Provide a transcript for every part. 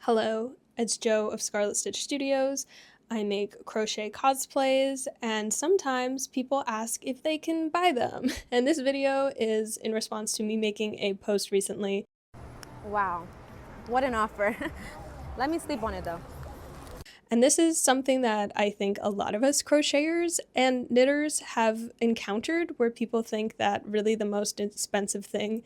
Hello, it's Joe of Scarlet Stitch Studios. I make crochet cosplays, and sometimes people ask if they can buy them. And this video is in response to me making a post recently. Wow, what an offer. Let me sleep on it though. And this is something that I think a lot of us crocheters and knitters have encountered, where people think that really the most expensive thing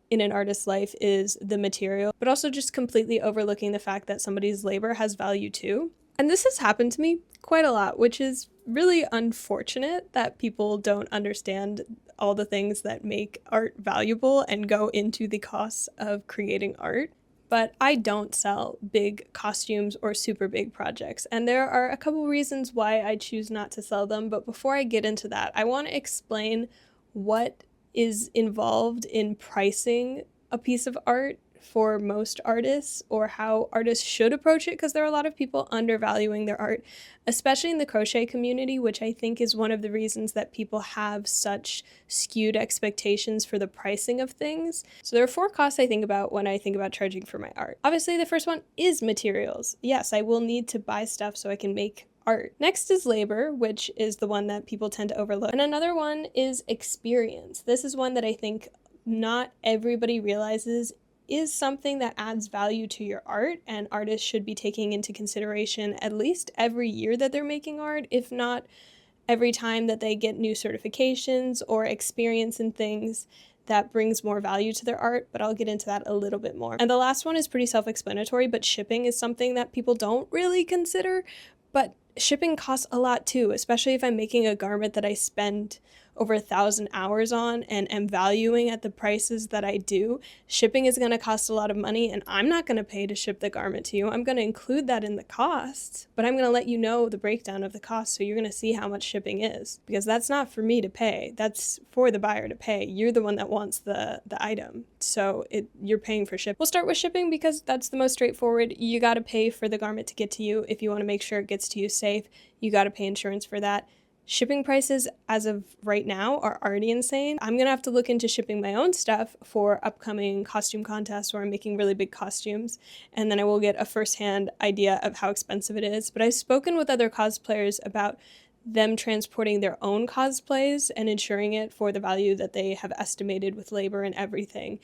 in an artist's life is the material, but also just completely overlooking the fact that somebody's labor has value too. And this has happened to me quite a lot, which is really unfortunate that people don't understand all the things that make art valuable and go into the costs of creating art. But I don't sell big costumes or super big projects, and there are a couple reasons why I choose not to sell them. But before I get into that, I want to explain what is involved in pricing a piece of art for most artists, or how artists should approach it, because there are a lot of people undervaluing their art, especially in the crochet community, which I think is one of the reasons that people have such skewed expectations for the pricing of things. So there are four costs I think about when I think about charging for my art. Obviously, the first one is materials. Yes, I will need to buy stuff so I can make art. Next is labor, which is the one that people tend to overlook. And another one is experience. This is one that I think not everybody realizes is something that adds value to your art, and artists should be taking into consideration at least every year that they're making art, if not every time that they get new certifications or experience in things that brings more value to their art, but I'll get into that a little bit more. And the last one is pretty self-explanatory, but shipping is something that people don't really consider, but shipping costs a lot too, especially if I'm making a garment that I spend over 1,000 hours on and am valuing at the prices that I do. Shipping is going to cost a lot of money, and I'm not going to pay to ship the garment to you. I'm going to include that in the costs, but I'm going to let you know the breakdown of the cost, so you're going to see how much shipping is, because that's not for me to pay. That's for the buyer to pay. You're the one that wants the item, so you're paying for shipping. We'll start with shipping because that's the most straightforward. You got to pay for the garment to get to you. If you want to make sure it gets to you safe, you got to pay insurance for that. Shipping prices as of right now are already insane. I'm gonna have to look into shipping my own stuff for upcoming costume contests where I'm making really big costumes, and then I will get a firsthand idea of how expensive it is. But I've spoken with other cosplayers about them transporting their own cosplays and insuring it for the value that they have estimated with labor and everything.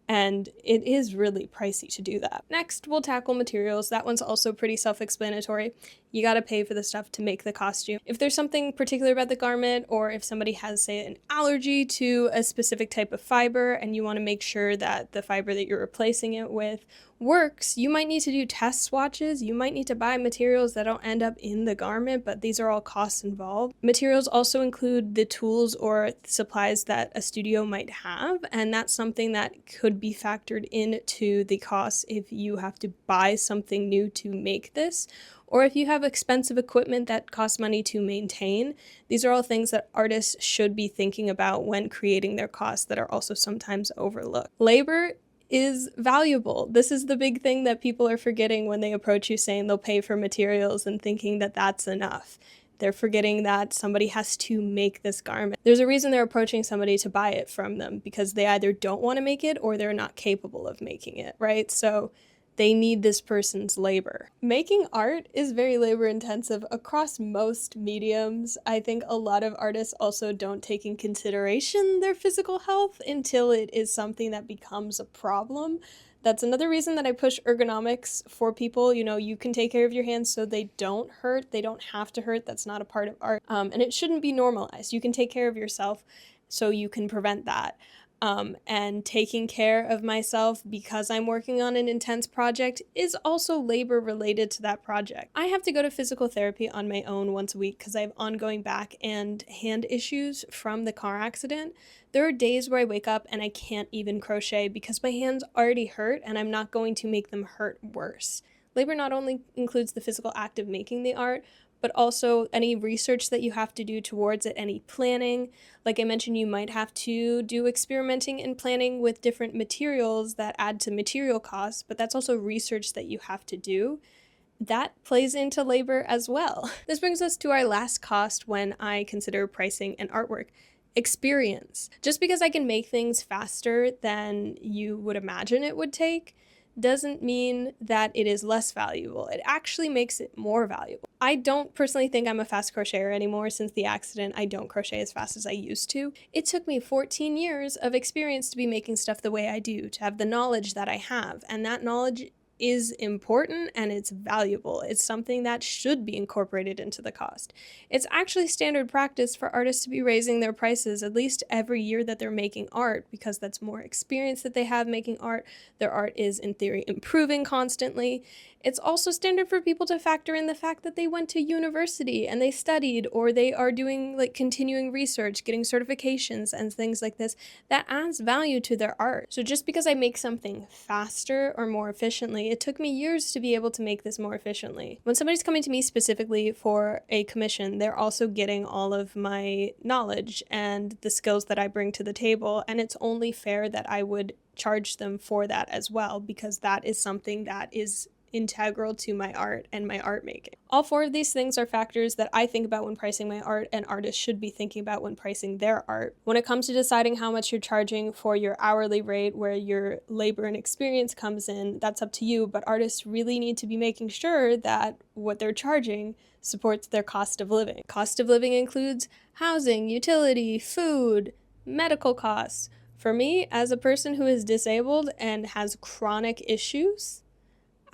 And it is really pricey to do that. Next, we'll tackle materials. That one's also pretty self-explanatory. You gotta pay for the stuff to make the costume. If there's something particular about the garment, or if somebody has, say, an allergy to a specific type of fiber and you want to make sure that the fiber that you're replacing it with works, you might need to do test swatches. You might need to buy materials that don't end up in the garment, but these are all costs involved. Materials also include the tools or supplies that a studio might have, and that's something that could be factored into the costs if you have to buy something new to make this, or if you have expensive equipment that costs money to maintain. These are all things that artists should be thinking about when creating their costs that are also sometimes overlooked. Labor is valuable. This is the big thing that people are forgetting when they approach you saying they'll pay for materials and thinking that that's enough. They're forgetting that somebody has to make this garment. There's a reason they're approaching somebody to buy it from them, because they either don't want to make it or they're not capable of making it, right? So they need this person's labor. Making art is very labor intensive across most mediums. I think a lot of artists also don't take in consideration their physical health until it is something that becomes a problem. That's another reason that I push ergonomics for people. You know, you can take care of your hands so they don't hurt. They don't have to hurt. That's not a part of art. And it shouldn't be normalized. You can take care of yourself so you can prevent that. And taking care of myself because I'm working on an intense project is also labor related to that project. I have to go to physical therapy on my own once a week because I have ongoing back and hand issues from the car accident. There are days where I wake up and I can't even crochet because my hands already hurt, and I'm not going to make them hurt worse. Labor not only includes the physical act of making the art, but also any research that you have to do towards it, any planning. Like I mentioned, you might have to do experimenting and planning with different materials that add to material costs, but that's also research that you have to do. That plays into labor as well. This brings us to our last cost when I consider pricing an artwork: experience. Just because I can make things faster than you would imagine it would take doesn't mean that it is less valuable. It actually makes it more valuable. I don't personally think I'm a fast crocheter anymore. Since the accident, I don't crochet as fast as I used to. It took me 14 years of experience to be making stuff the way I do, to have the knowledge that I have, and that knowledge is important and it's valuable. It's something that should be incorporated into the cost. It's actually standard practice for artists to be raising their prices at least every year that they're making art, because that's more experience that they have making art. Their art is, in theory, improving constantly. It's also standard for people to factor in the fact that they went to university and they studied, or they are doing like continuing research, getting certifications and things like this. That adds value to their art. So just because I make something faster or more efficiently, it took me years to be able to make this more efficiently. When somebody's coming to me specifically for a commission, they're also getting all of my knowledge and the skills that I bring to the table, and it's only fair that I would charge them for that as well, because that is something that is integral to my art and my art making. All four of these things are factors that I think about when pricing my art, and artists should be thinking about when pricing their art. When it comes to deciding how much you're charging for your hourly rate, where your labor and experience comes in, that's up to you, but artists really need to be making sure that what they're charging supports their cost of living. Cost of living includes housing, utility, food, medical costs. For me, as a person who is disabled and has chronic issues,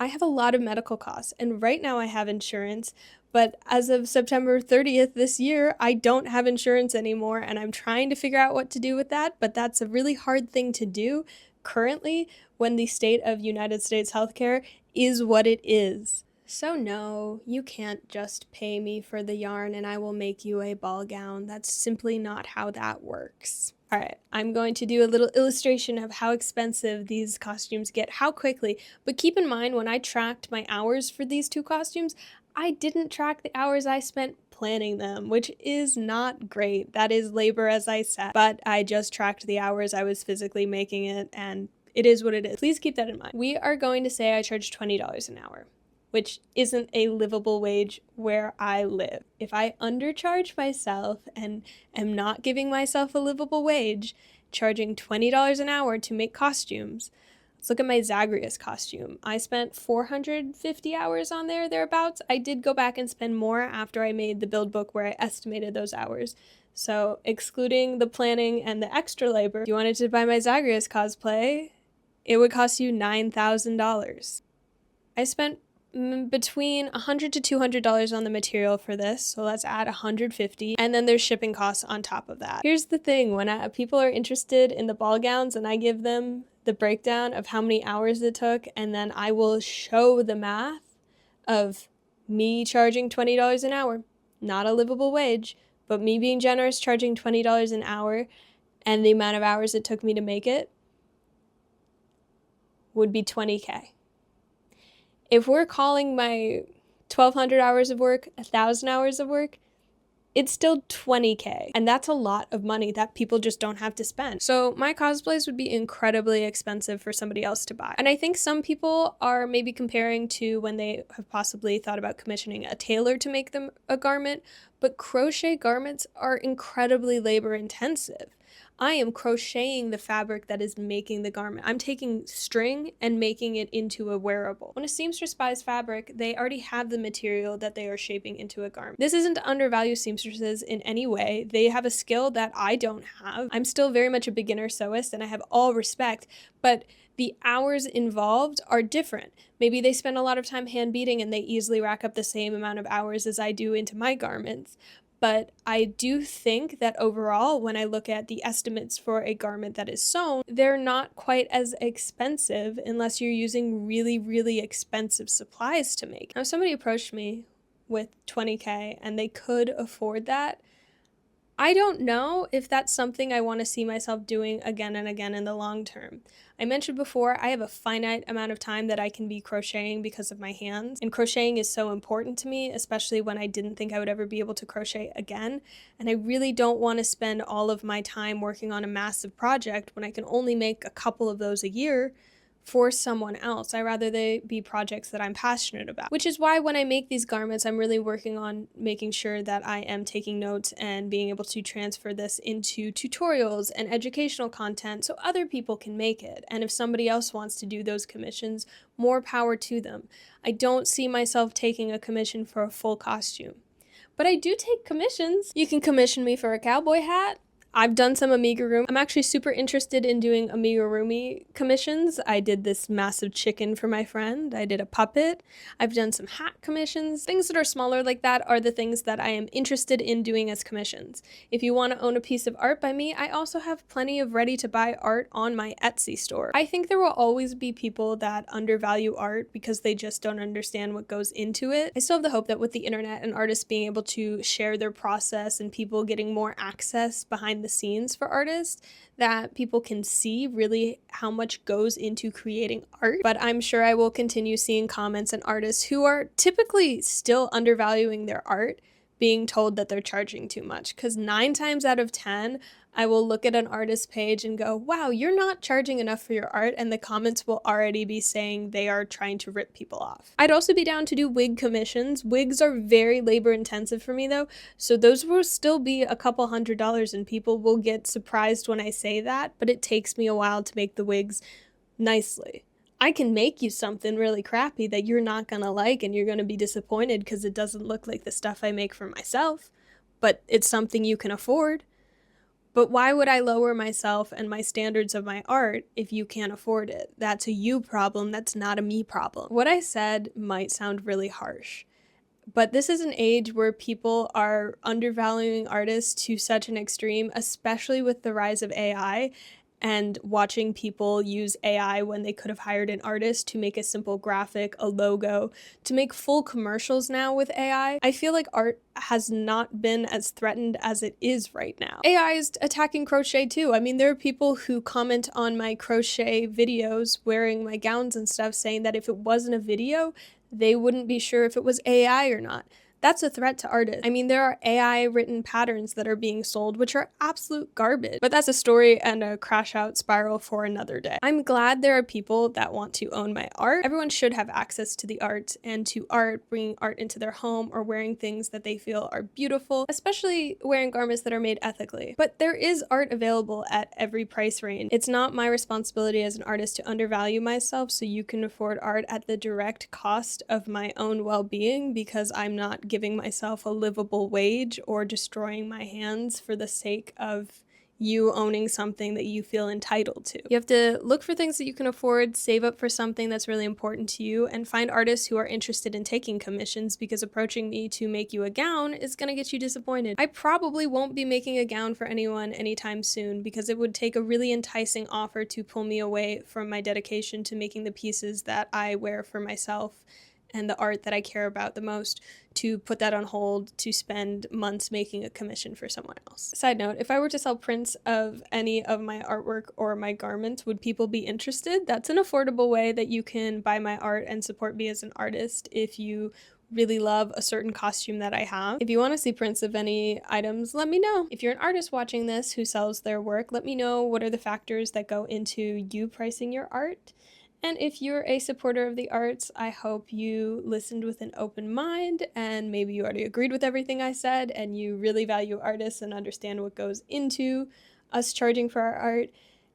I have a lot of medical costs, and right now I have insurance, but as of September 30th this year, I don't have insurance anymore, and I'm trying to figure out what to do with that, but that's a really hard thing to do currently when the state of United States healthcare is what it is. So no, you can't just pay me for the yarn and I will make you a ball gown. That's simply not how that works. All right, I'm going to do a little illustration of how expensive these costumes get, how quickly, but keep in mind when I tracked my hours for these two costumes, I didn't track the hours I spent planning them, which is not great. That is labor, as I said, but I just tracked the hours I was physically making it, and it is what it is. Please keep that in mind. We are going to say I charge $20 an hour, which isn't a livable wage where I live. If I undercharge myself and am not giving myself a livable wage, charging $20 an hour to make costumes, let's look at my Zagreus costume. I spent 450 hours on there, thereabouts. I did go back and spend more after I made the build book where I estimated those hours. So excluding the planning and the extra labor, if you wanted to buy my Zagreus cosplay, it would cost you $9,000. I spent between $100 to $200 on the material for this, so let's add $150, and then there's shipping costs on top of that. Here's the thing, when people are interested in the ball gowns and I give them the breakdown of how many hours it took, and then I will show the math of me charging $20 an hour, not a livable wage, but me being generous, charging $20 an hour, and the amount of hours it took me to make it would be $20K. If we're calling my 1,200 hours of work 1,000 hours of work, it's still $20K. And that's a lot of money that people just don't have to spend. So my cosplays would be incredibly expensive for somebody else to buy. And I think some people are maybe comparing to when they have possibly thought about commissioning a tailor to make them a garment, but crochet garments are incredibly labor intensive. I am crocheting the fabric that is making the garment. I'm taking string and making it into a wearable. When a seamstress buys fabric, they already have the material that they are shaping into a garment. This isn't to undervalue seamstresses in any way. They have a skill that I don't have. I'm still very much a beginner sewist and I have all respect, but the hours involved are different. Maybe they spend a lot of time hand beating and they easily rack up the same amount of hours as I do into my garments. But I do think that overall, when I look at the estimates for a garment that is sewn, they're not quite as expensive unless you're using really, really expensive supplies to make. Now, if somebody approached me with $20K and they could afford that, I don't know if that's something I want to see myself doing again and again in the long term. I mentioned before, I have a finite amount of time that I can be crocheting because of my hands, and crocheting is so important to me, especially when I didn't think I would ever be able to crochet again, and I really don't want to spend all of my time working on a massive project when I can only make a couple of those a year for someone else. I rather they be projects that I'm passionate about, which is why when I make these garments, I'm really working on making sure that I am taking notes and being able to transfer this into tutorials and educational content so other people can make it. And if somebody else wants to do those commissions, more power to them. I don't see myself taking a commission for a full costume, but I do take commissions. You can commission me for a cowboy hat. I've done some amigurumi. I'm actually super interested in doing amigurumi commissions. I did this massive chicken for my friend. I did a puppet. I've done some hat commissions. Things that are smaller like that are the things that I am interested in doing as commissions. If you want to own a piece of art by me, I also have plenty of ready-to-buy art on my Etsy store. I think there will always be people that undervalue art because they just don't understand what goes into it. I still have the hope that with the internet and artists being able to share their process and people getting more access behind the scenes for artists, that people can see really how much goes into creating art. But I'm sure I will continue seeing comments and artists who are typically still undervaluing their art being told that they're charging too much, because 9 times out of 10 I will look at an artist page and go, wow, you're not charging enough for your art, and the comments will already be saying they are trying to rip people off. I'd also be down to do wig commissions. Wigs are very labor intensive for me though, so those will still be a couple $100s, and people will get surprised when I say that, but it takes me a while to make the wigs nicely. I can make you something really crappy that you're not gonna like and you're gonna be disappointed because it doesn't look like the stuff I make for myself, but it's something you can afford. But why would I lower myself and my standards of my art if you can't afford it? That's a you problem, that's not a me problem. What I said might sound really harsh, but this is an age where people are undervaluing artists to such an extreme, especially with the rise of AI and watching people use AI when they could have hired an artist to make a simple graphic, a logo, to make full commercials now with AI. I feel like art has not been as threatened as it is right now. AI is attacking crochet too. I mean, there are people who comment on my crochet videos wearing my gowns and stuff saying that if it wasn't a video, they wouldn't be sure if it was AI or not. That's a threat to artists. I mean, there are AI written patterns that are being sold, which are absolute garbage, but that's a story and a crash out spiral for another day. I'm glad there are people that want to own my art. Everyone should have access to the art and to art, bringing art into their home or wearing things that they feel are beautiful, especially wearing garments that are made ethically. But there is art available at every price range. It's not my responsibility as an artist to undervalue myself so you can afford art at the direct cost of my own well-being, because I'm not giving myself a livable wage or destroying my hands for the sake of you owning something that you feel entitled to. You have to look for things that you can afford, save up for something that's really important to you, and find artists who are interested in taking commissions, because approaching me to make you a gown is gonna get you disappointed. I probably won't be making a gown for anyone anytime soon because it would take a really enticing offer to pull me away from my dedication to making the pieces that I wear for myself and the art that I care about the most, to put that on hold to spend months making a commission for someone else. Side note, if I were to sell prints of any of my artwork or my garments, would people be interested? That's an affordable way that you can buy my art and support me as an artist if you really love a certain costume that I have. If you want to see prints of any items, let me know. If you're an artist watching this who sells their work, let me know what are the factors that go into you pricing your art. And if you're a supporter of the arts, I hope you listened with an open mind, and maybe you already agreed with everything I said and you really value artists and understand what goes into us charging for our art.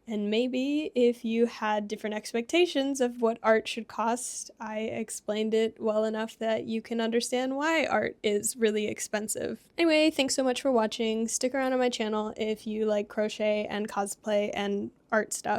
And maybe if you had different expectations of what art should cost, I explained it well enough that you can understand why art is really expensive. Anyway, thanks so much for watching. Stick around on my channel if you like crochet and cosplay and art stuff.